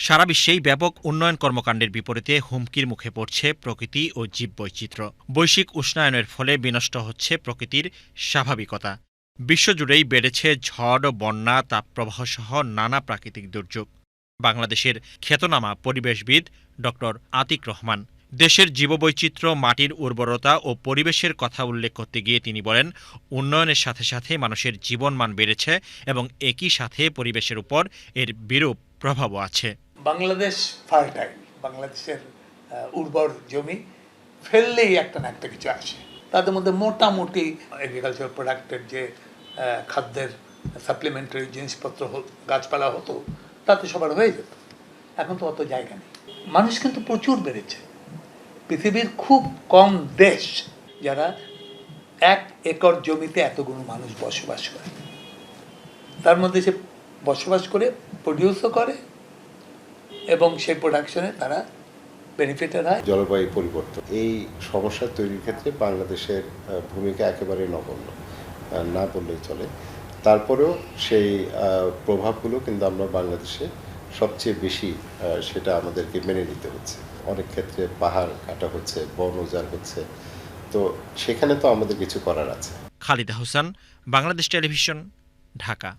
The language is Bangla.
সারা বিশ্বেই ব্যাপক উন্নয়ন কর্মকাণ্ডের বিপরীতে হুমকির মুখে পড়ছে প্রকৃতি ও জীববৈচিত্র্য। বৈশ্বিক উষ্ণায়নের ফলে বিনষ্ট হচ্ছে প্রকৃতির স্বাভাবিকতা। বিশ্বজুড়েই বেড়েছে ঝড়, বন্যা, তাপপ্রবাহসহ নানা প্রাকৃতিক দুর্যোগ। বাংলাদেশের খ্যাতনামা পরিবেশবিদ ড. আতিক রহমান দেশের জীববৈচিত্র্য, মাটির উর্বরতা ও পরিবেশের কথা উল্লেখ করতে গিয়ে তিনি বলেন, উন্নয়নের সাথে সাথে মানুষের জীবনমান বেড়েছে এবং একই সাথে পরিবেশের উপর এর বিরূপ প্রভাবও আছে। বাংলাদেশ ফার্টাইল, বাংলাদেশের উর্বর জমি ফেললেই একটা না একটা কিছু আসে। তাদের মধ্যে মোটামুটি এগ্রিকালচার প্রোডাক্টের যে খাদ্যের সাপ্লিমেন্টারি জিনিসপত্র গাছপালা হতো তাতে সবার হয়ে যেত। এখন তো অত জায়গা নেই। মানুষ কিন্তু প্রচুর বেড়েছে। পৃথিবীর খুব কম দেশ যারা 1 একর জমিতে এতগুলো মানুষ বসবাস করে। তার মধ্যে সে বসবাস করে, প্রডিউসও করে এবং সেই প্রোডাকশনে তারা বেনিফিটেড হয়। জলবায়ু পরিবর্তন এই সমস্যা তৈরির ক্ষেত্রে বাংলাদেশের ভূমিকা একেবারে নগণ্য না বললেই চলে। তারপরেও সেই প্রভাবগুলো কিন্তু আমরা বাংলাদেশে সবচেয়ে বেশি সেটা আমাদেরকে মেনে নিতে হচ্ছে। অনেক ক্ষেত্রে পাহাড় কাটা হচ্ছে, বন উজাড় হচ্ছে, তো সেখানে তো আমাদের কিছু করার আছে। খালিদা হোসেন, বাংলাদেশ টেলিভিশন, ঢাকা।